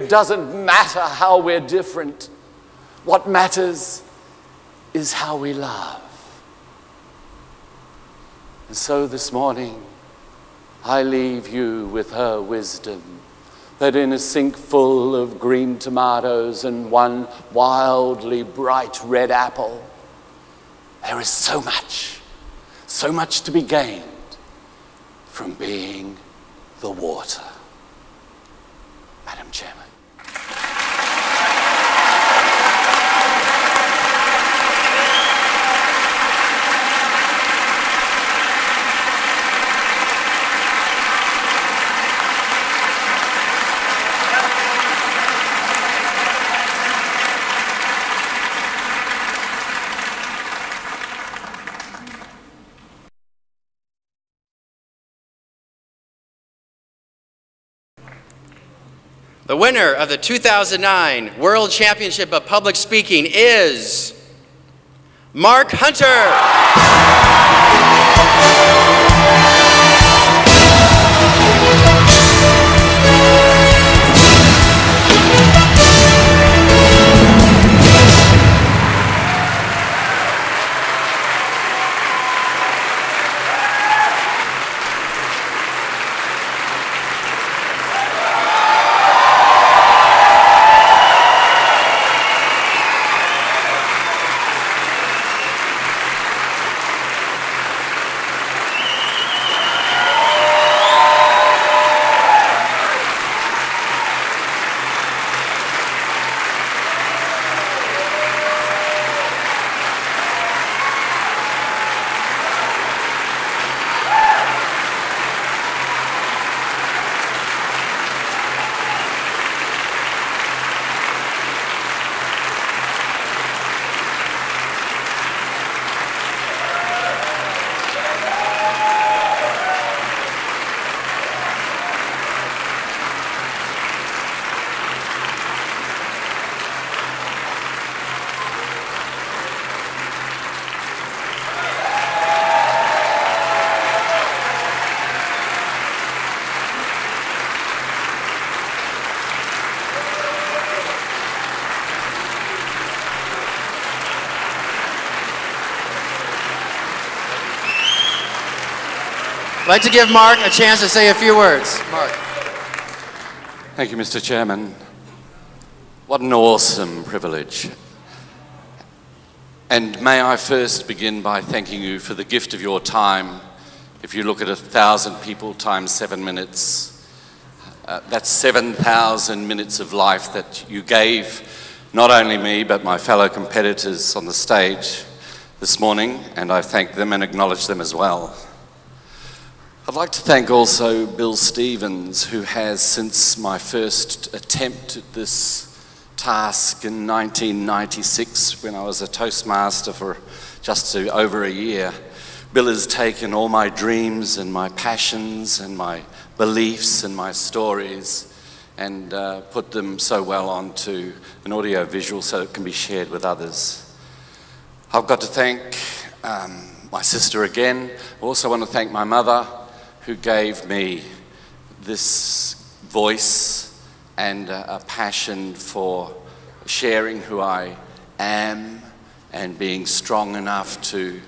It doesn't matter how we're different. What matters is how we love. And so this morning, I leave you with her wisdom, that in a sink full of green tomatoes and one wildly bright red apple, there is so much to be gained from being the water. Madam Chairman. The winner of the 2009 World Championship of Public Speaking is Mark Hunter. I'd like to give Mark a chance to say a few words. Mark. Thank you, Mr. Chairman. What an awesome privilege. And may I first begin by thanking you for the gift of your time. If you look at 1,000 people times 7 minutes, that's 7,000 minutes of life that you gave not only me, but my fellow competitors on the stage this morning, and I thank them and acknowledge them as well. I'd like to thank also Bill Stevens, who has, since my first attempt at this task in 1996, when I was a Toastmaster for just over a year, Bill has taken all my dreams and my passions and my beliefs and my stories and put them so well onto an audio visual so it can be shared with others. I've got to thank my sister again. I also want to thank my mother, who gave me this voice and a passion for sharing who I am and being strong enough to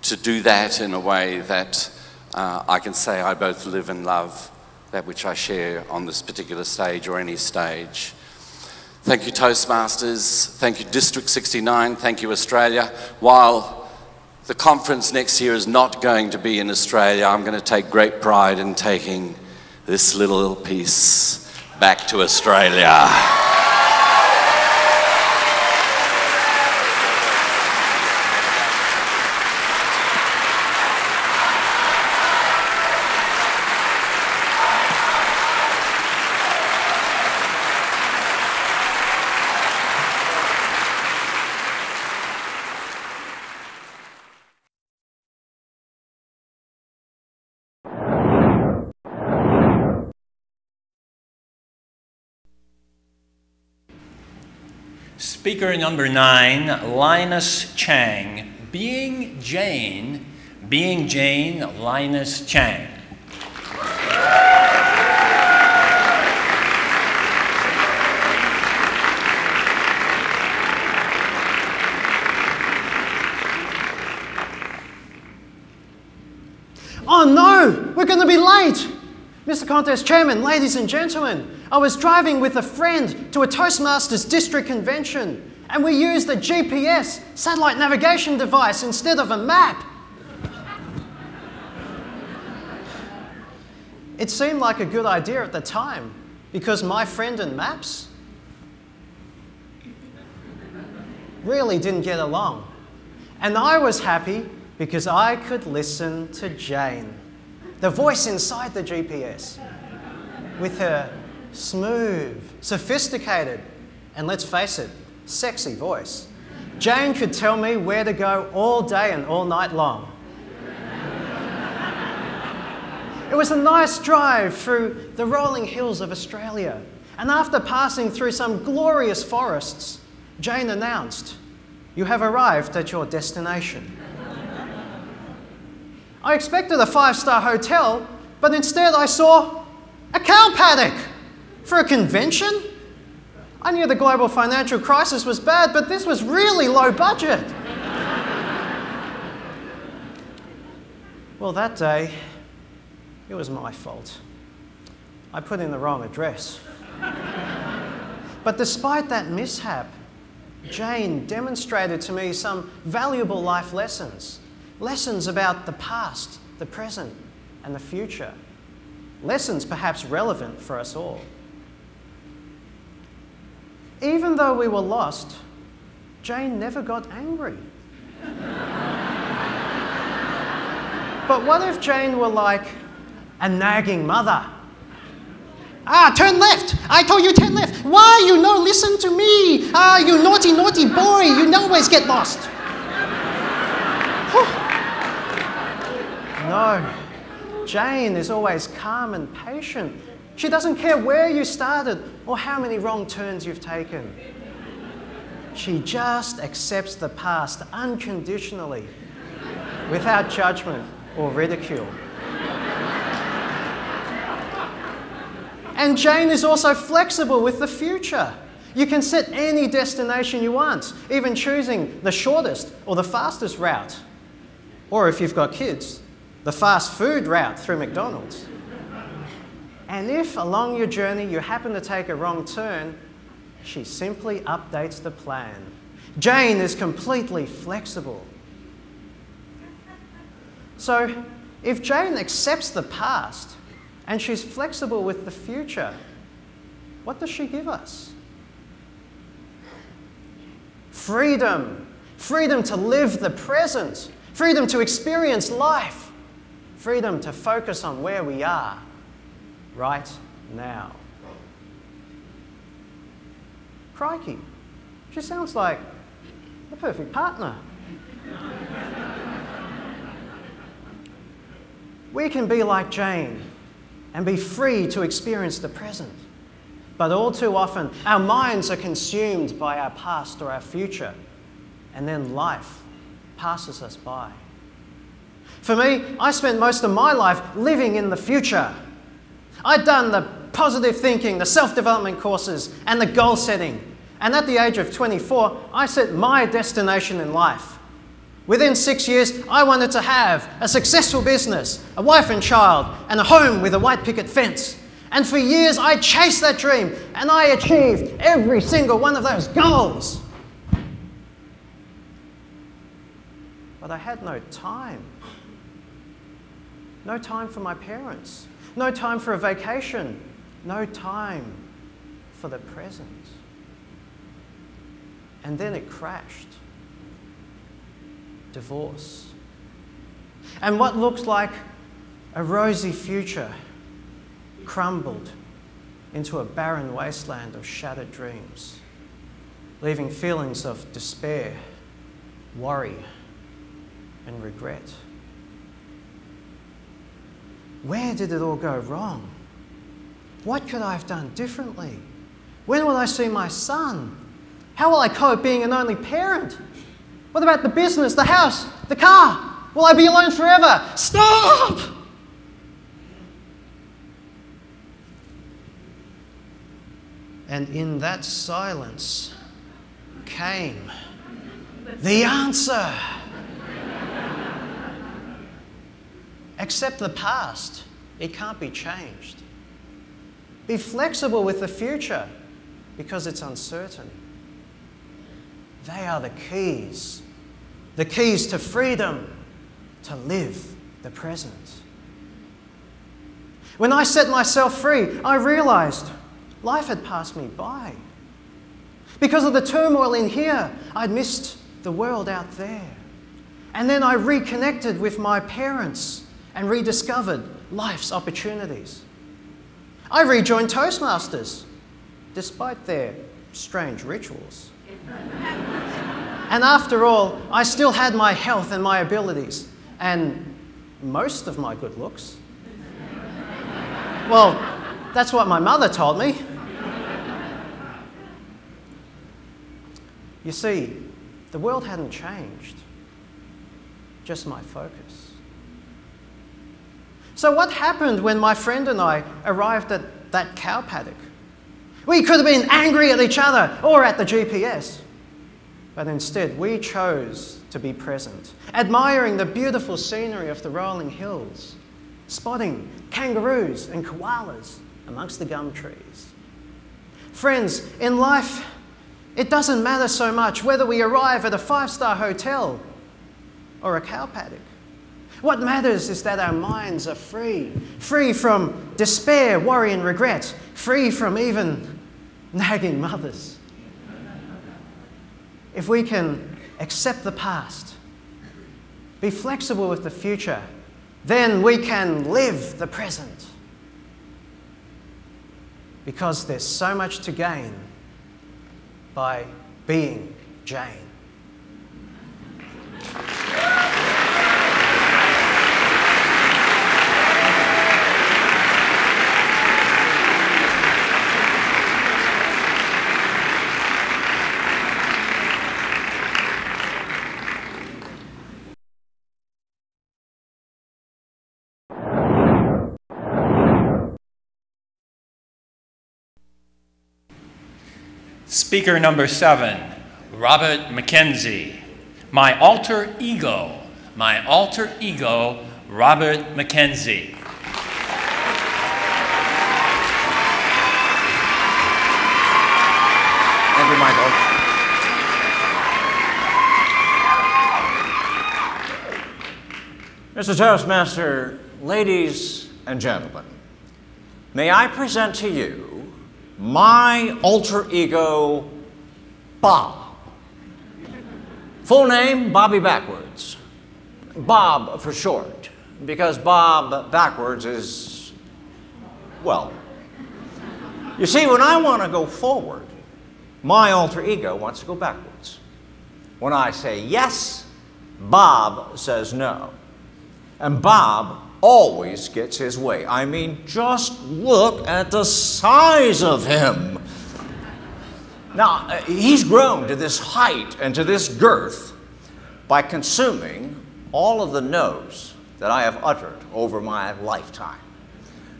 do that in a way that I can say I both live and love that which I share on this particular stage or any stage. Thank you, Toastmasters. Thank you, District 69. Thank you, Australia. While the conference next year is not going to be in Australia, I'm going to take great pride in taking this little piece back to Australia. Speaker number 9, Linus Chang. Being Jane, Linus Chang. Oh no, we're going to be late. Mr. Contest Chairman, ladies and gentlemen, I was driving with a friend to a Toastmasters district convention and we used a GPS, satellite navigation device, instead of a map. It seemed like a good idea at the time because my friend and maps really didn't get along. And I was happy because I could listen to Jane, the voice inside the GPS, with her smooth, sophisticated, and let's face it, sexy voice. Jane could tell me where to go all day and all night long. It was a nice drive through the rolling hills of Australia, and after passing through some glorious forests, Jane announced, "You have arrived at your destination." I expected a 5-star hotel, but instead I saw a cow paddock. For a convention? I knew the global financial crisis was bad, but this was really low budget. Well, that day, it was my fault. I put in the wrong address. But despite that mishap, Jane demonstrated to me some valuable life lessons. Lessons about the past, the present, and the future. Lessons perhaps relevant for us all. Even though we were lost, Jane never got angry. But what if Jane were like a nagging mother? "Ah, turn left! I told you turn left! Why you no listen to me? Ah, you naughty, naughty boy! You always get lost!" No, Jane is always calm and patient. She doesn't care where you started or how many wrong turns you've taken. She just accepts the past unconditionally, without judgment or ridicule. And Jane is also flexible with the future. You can set any destination you want, even choosing the shortest or the fastest route. Or if you've got kids, the fast food route through McDonald's. And if along your journey you happen to take a wrong turn, she simply updates the plan. Jane is completely flexible. So if Jane accepts the past and she's flexible with the future, what does she give us? Freedom. Freedom to live the present. Freedom to experience life. Freedom to focus on where we are right now. Crikey, she sounds like the perfect partner. We can be like Jane and be free to experience the present. But all too often, our minds are consumed by our past or our future, and then life passes us by. For me, I spent most of my life living in the future. I'd done the positive thinking, the self-development courses, and the goal setting. And at the age of 24, I set my destination in life. Within 6 years, I wanted to have a successful business, a wife and child, and a home with a white picket fence. And for years, I chased that dream, and I achieved every single one of those goals. But I had no time. No time for my parents. No time for a vacation. No time for the present. And then it crashed. Divorce. And what looks like a rosy future crumbled into a barren wasteland of shattered dreams, leaving feelings of despair, worry, and regret. Where did it all go wrong? What could I have done differently? When will I see my son? How will I cope being an only parent? What about the business, the house, the car? Will I be alone forever? Stop! And in that silence came the answer. Accept the past. It can't be changed. Be flexible with the future because it's uncertain. They are the keys to freedom, to live the present. When I set myself free, I realized life had passed me by. Because of the turmoil in here, I'd missed the world out there. And then I reconnected with my parents and rediscovered life's opportunities. I rejoined Toastmasters, despite their strange rituals. And after all, I still had my health and my abilities, and most of my good looks. Well, that's what my mother told me. You see, the world hadn't changed, just my focus. So what happened when my friend and I arrived at that cow paddock? We could have been angry at each other or at the GPS, but instead we chose to be present, admiring the beautiful scenery of the rolling hills, spotting kangaroos and koalas amongst the gum trees. Friends, in life, it doesn't matter so much whether we arrive at a 5-star hotel or a cow paddock. What matters is that our minds are free, free from despair, worry and regret, free from even nagging mothers. If we can accept the past, be flexible with the future, then we can live the present. Because there's so much to gain by being Jane. Speaker number 7, Robert McKenzie. My alter ego, Robert McKenzie. Thank you, Michael. Mr. Toastmaster, ladies and gentlemen, may I present to you my alter ego, Bob. Full name, Bobby Backwards. Bob for short, because Bob backwards is, well, you see, when I want to go forward, my alter ego wants to go backwards. When I say yes, Bob says no. And Bob always gets his way. I mean, just look at the size of him. Now, he's grown to this height and to this girth by consuming all of the no's that I have uttered over my lifetime.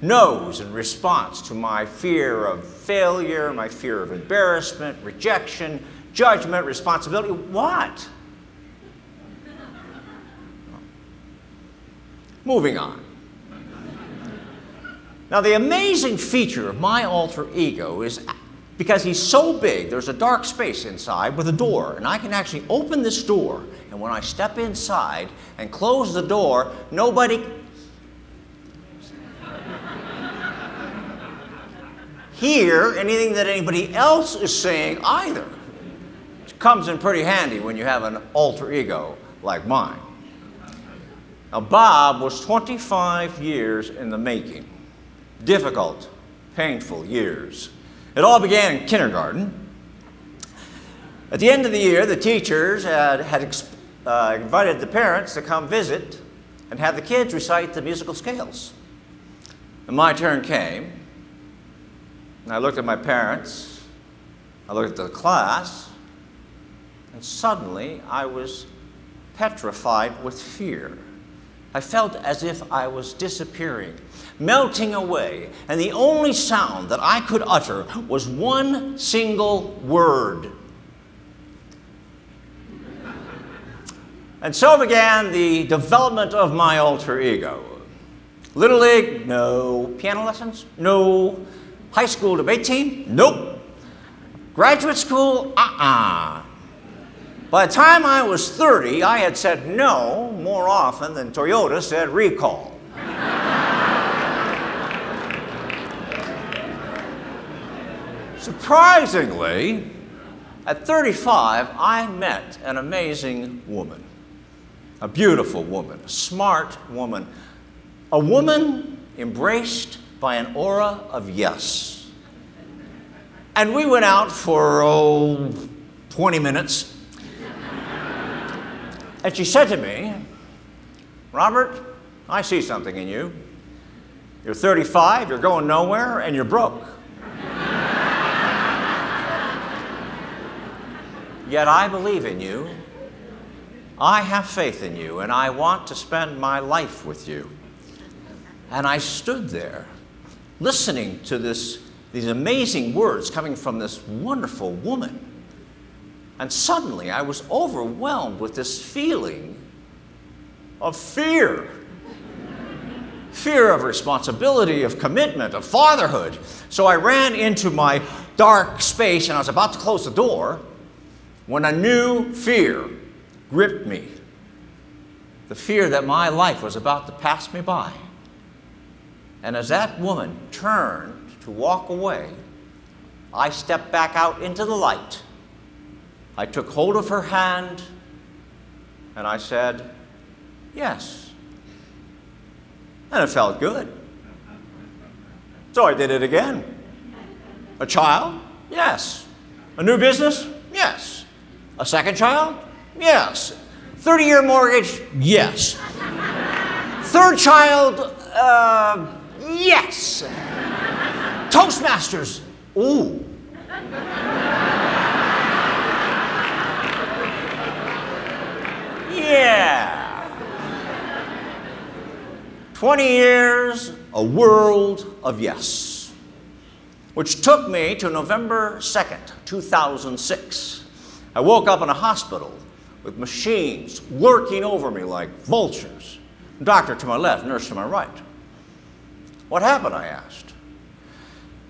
No's in response to my fear of failure, my fear of embarrassment, rejection, judgment, responsibility. What? Moving on. Now, the amazing feature of my alter ego is because he's so big, there's a dark space inside with a door, and I can actually open this door, and when I step inside and close the door, nobody hear anything that anybody else is saying either. It comes in pretty handy when you have an alter ego like mine. Now, Bob was 25 years in the making. Difficult, painful years. It all began in kindergarten. At the end of the year, the teachers had invited the parents to come visit and have the kids recite the musical scales. And my turn came, and I looked at my parents, I looked at the class, and suddenly I was petrified with fear. I felt as if I was disappearing, melting away, and the only sound that I could utter was one single word. And so began the development of my alter ego. Little League? No. Piano lessons? No. High school debate team? Nope. Graduate school? By the time I was 30, I had said no more often than Toyota said recall. Surprisingly, at 35, I met an amazing woman, a beautiful woman, a smart woman, a woman embraced by an aura of yes. And we went out for, 20 minutes. And she said to me, Robert, I see something in you. You're 35, you're going nowhere, and you're broke. Yet I believe in you. I have faith in you, and I want to spend my life with you. And I stood there, listening to these amazing words coming from this wonderful woman. And suddenly I was overwhelmed with this feeling of fear. Fear of responsibility, of commitment, of fatherhood. So I ran into my dark space and I was about to close the door when a new fear gripped me. The fear that my life was about to pass me by. And as that woman turned to walk away, I stepped back out into the light. I took hold of her hand and I said, yes. And it felt good. So I did it again. A child? Yes. A new business? Yes. A second child? Yes. 30-year mortgage? Yes. Third child? Yes. Toastmasters? Ooh. Yeah. 20 years, a world of yes. Which took me to November 2nd, 2006. I woke up in a hospital with machines lurking over me like vultures. Doctor to my left, nurse to my right. What happened, I asked.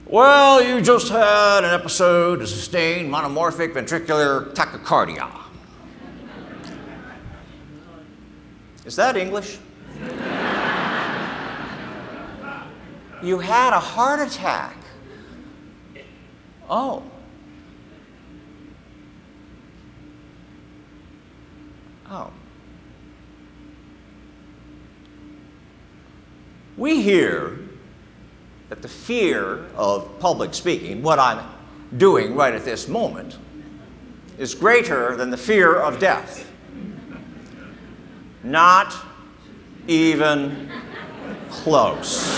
Well, you just had an episode of sustained monomorphic ventricular tachycardia. Is that English? You had a heart attack. Oh. Oh. We hear that the fear of public speaking, what I'm doing right at this moment, is greater than the fear of death. Not even close.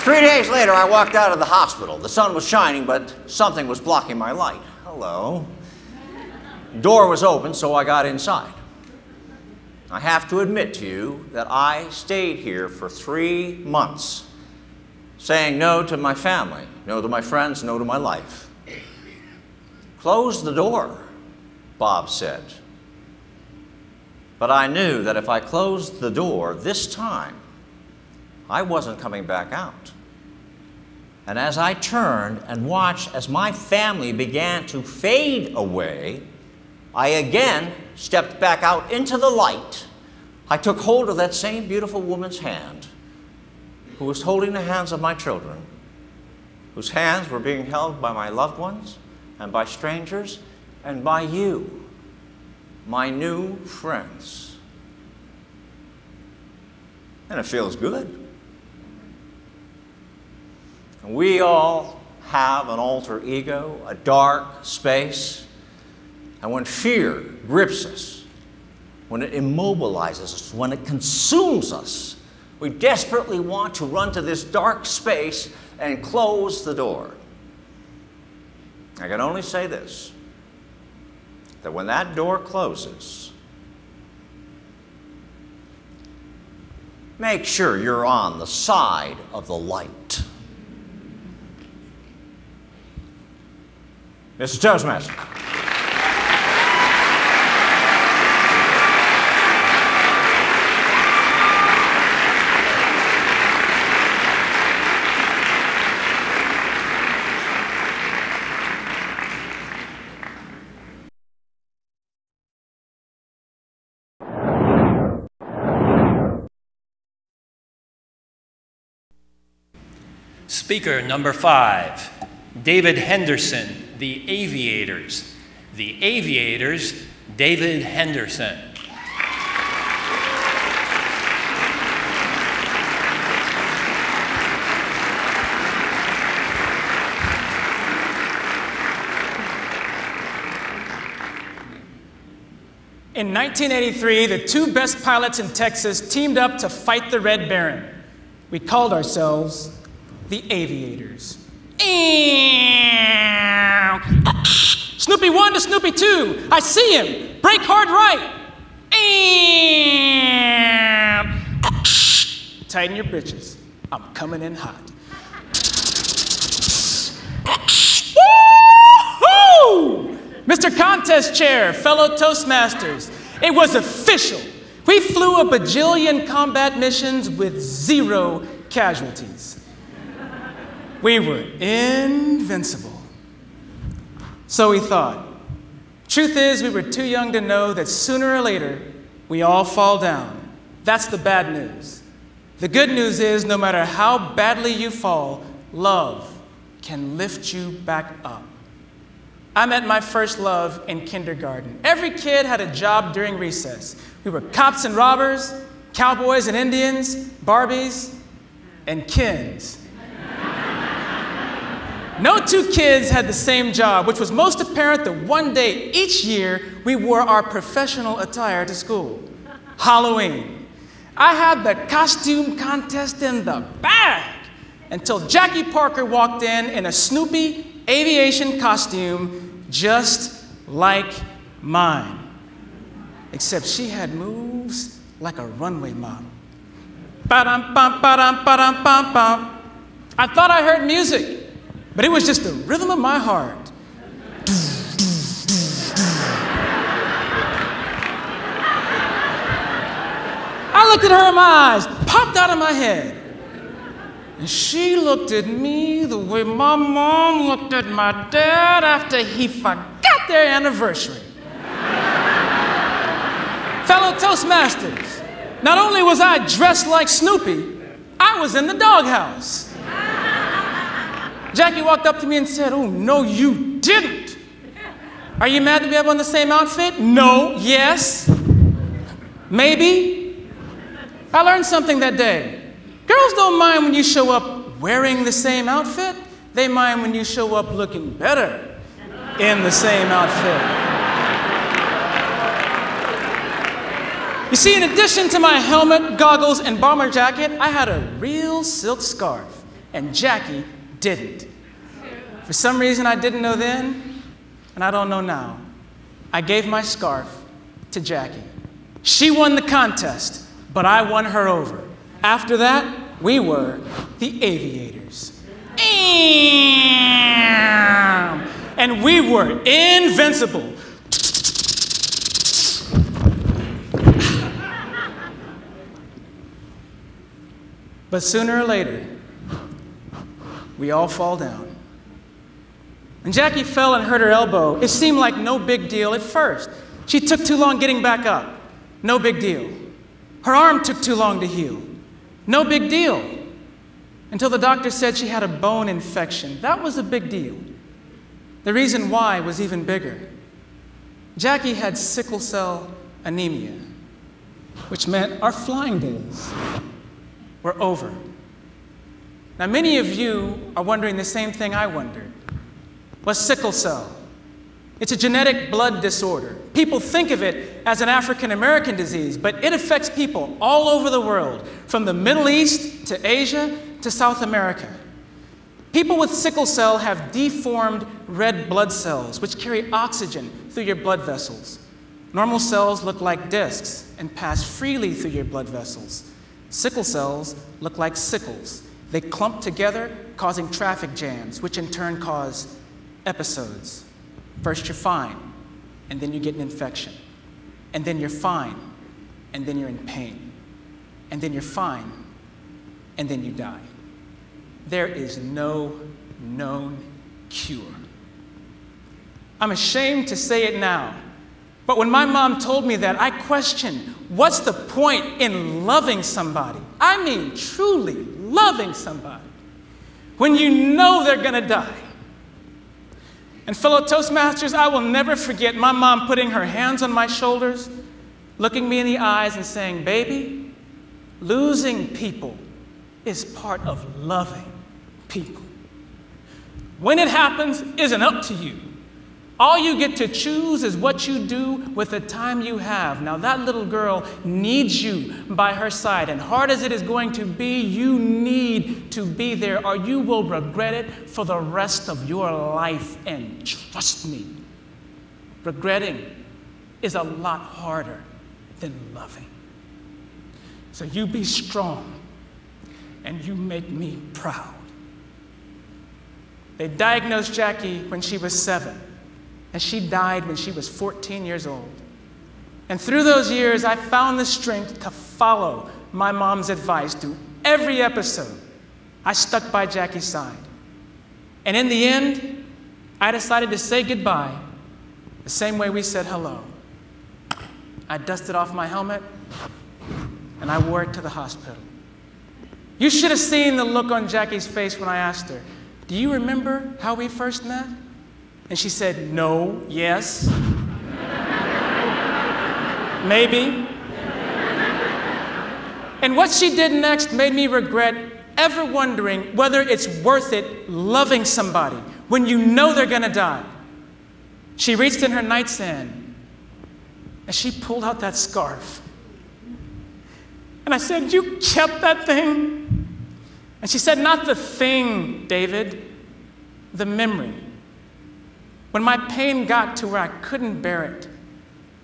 3 days later, I walked out of the hospital. The sun was shining, but something was blocking my light. Hello. Door was open, so I got inside. I have to admit to you that I stayed here for 3 months, saying no to my family, no to my friends, no to my life. Close the door, Bob said. But I knew that if I closed the door this time, I wasn't coming back out. And as I turned and watched as my family began to fade away, I again stepped back out into the light. I took hold of that same beautiful woman's hand, who was holding the hands of my children, whose hands were being held by my loved ones and by strangers and by you, my new friends. And it feels good. And we all have an alter ego, a dark space. And when fear grips us, when it immobilizes us, when it consumes us, we desperately want to run to this dark space and close the door. I can only say this, that when that door closes, make sure you're on the side of the light. Mr. Toastmaster. Speaker number 5, David Henderson, The Aviators. The Aviators, David Henderson. In 1983, the 2 best pilots in Texas teamed up to fight the Red Baron. We called ourselves the Aviators. Snoopy 1 to Snoopy 2. I see him. Brake hard right. Tighten your britches. I'm coming in hot. Woo-hoo! Mr. Contest Chair, fellow Toastmasters, it was official. We flew a bajillion combat missions with 0 casualties. We were invincible. So we thought. Truth is, we were too young to know that sooner or later, we all fall down. That's the bad news. The good news is, no matter how badly you fall, love can lift you back up. I met my first love in kindergarten. Every kid had a job during recess. We were cops and robbers, cowboys and Indians, Barbies and Kens. No 2 kids had the same job, which was most apparent the one day each year we wore our professional attire to school. Halloween. I had the costume contest in the bag until Jackie Parker walked in a Snoopy aviation costume just like mine. Except she had moves like a runway model. Ba-dum-bum, ba-dum, ba-dum, bum, bum. I thought I heard music, but it was just the rhythm of my heart. I looked at her and my eyes popped out of my head. And she looked at me the way my mom looked at my dad after he forgot their anniversary. Fellow Toastmasters, not only was I dressed like Snoopy, I was in the doghouse. Jackie walked up to me and said, "Oh, no, you didn't. Are you mad that we have on the same outfit?" "No." "Yes." "Maybe." I learned something that day. Girls don't mind when you show up wearing the same outfit. They mind when you show up looking better in the same outfit. You see, in addition to my helmet, goggles, and bomber jacket, I had a real silk scarf, and Jackie didn't. For some reason I didn't know then, and I don't know now. I gave my scarf to Jackie. She won the contest, but I won her over. After that, we were the Aviators. And we were invincible. But sooner or later, we all fall down. When Jackie fell and hurt her elbow, it seemed like no big deal at first. She took too long getting back up. No big deal. Her arm took too long to heal. No big deal. Until the doctor said she had a bone infection. That was a big deal. The reason why was even bigger. Jackie had sickle cell anemia, which meant our flying days were over. Now, many of you are wondering the same thing I wondered. What's sickle cell? It's a genetic blood disorder. People think of it as an African-American disease, but it affects people all over the world, from the Middle East to Asia to South America. People with sickle cell have deformed red blood cells, which carry oxygen through your blood vessels. Normal cells look like discs and pass freely through your blood vessels. Sickle cells look like sickles. They clump together, causing traffic jams, which in turn cause episodes. First you're fine, and then you get an infection. And then you're fine, and then you're in pain. And then you're fine, and then you die. There is no known cure. I'm ashamed to say it now, but when my mom told me that, I questioned, what's the point in loving somebody? I mean, truly loving somebody. when you know they're going to die. And fellow Toastmasters, I will never forget my mom putting her hands on my shoulders, looking me in the eyes and saying, baby, losing people is part of loving people. When it happens isn't up to you. All you get to choose is what you do with the time you have. Now that little girl needs you by her side, and hard as it is going to be, you need to be there or you will regret it for the rest of your life. And trust me, regretting is a lot harder than loving. So you be strong and you make me proud. They diagnosed Jackie when she was 7. And she died when she was 14 years old. And through those years, I found the strength to follow my mom's advice through every episode. I stuck by Jackie's side. And in the end, I decided to say goodbye the same way we said hello. I dusted off my helmet, and I wore it to the hospital. You should have seen the look on Jackie's face when I asked her, do you remember how we first met? And she said, no, yes, maybe. And what she did next made me regret ever wondering whether it's worth it loving somebody when you know they're gonna die. She reached in her nightstand and she pulled out that scarf. And I said, you kept that thing? And she said, not the thing, David, the memory. When my pain got to where I couldn't bear it,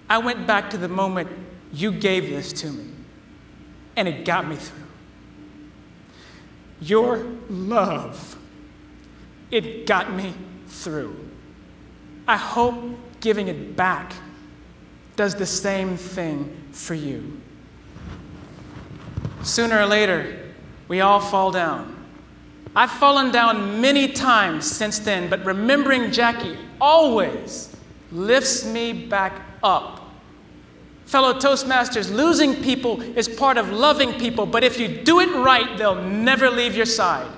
I went back to the moment you gave this to me, and it got me through. Your love, it got me through. I hope giving it back does the same thing for you. Sooner or later, we all fall down. I've fallen down many times since then, but remembering Jackie always lifts me back up. Fellow Toastmasters, losing people is part of loving people, but if you do it right, they'll never leave your side,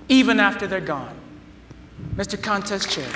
even after they're gone. Mr. Contest Chair.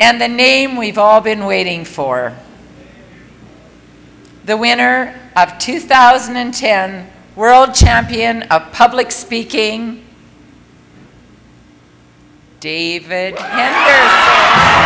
And the name we've all been waiting for. The winner of 2010 World Champion of Public Speaking, David Henderson.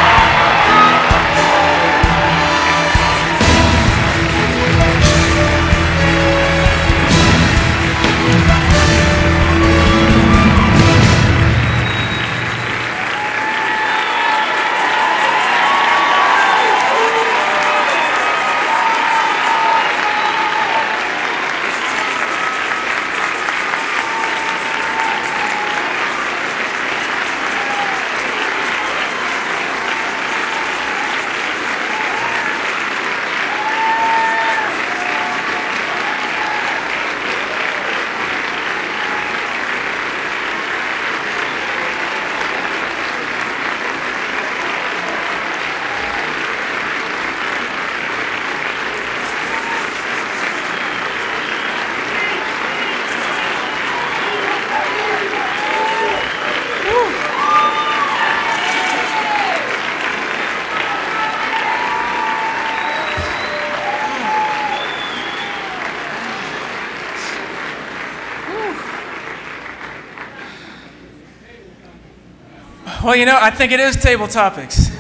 Well, you know, I think it is table topics. And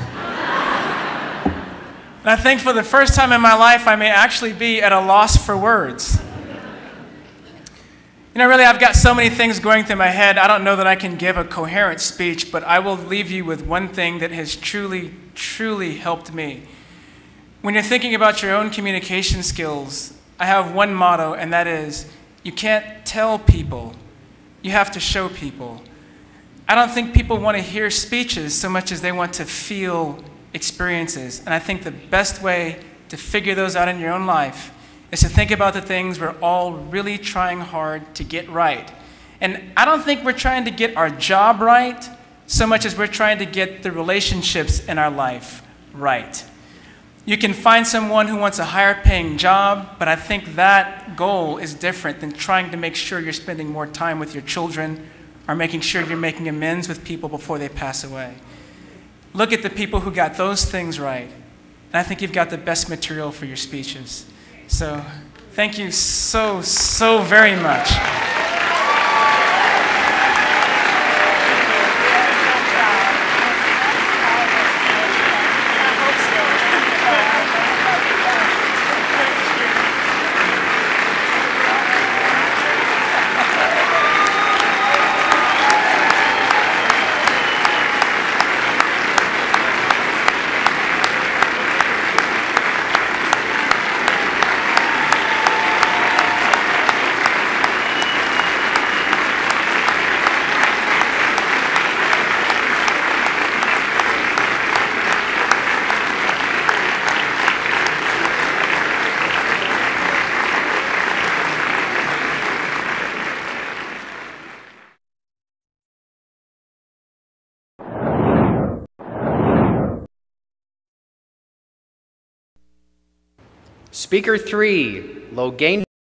I think for the first time in my life, I may actually be at a loss for words. You know, really, I've got so many things going through my head, I don't know that I can give a coherent speech, but I will leave you with one thing that has truly, truly helped me. When you're thinking about your own communication skills, I have one motto, and that is, you can't tell people, you have to show people. I don't think people want to hear speeches so much as they want to feel experiences. And I think the best way to figure those out in your own life is to think about the things we're all really trying hard to get right. And I don't think we're trying to get our job right so much as we're trying to get the relationships in our life right. You can find someone who wants a higher paying job, but I think that goal is different than trying to make sure you're spending more time with your children or making sure you're making amends with people before they pass away. Look at the people who got those things right, and I think you've got the best material for your speeches. So thank you so very much. Speaker 3, Logan.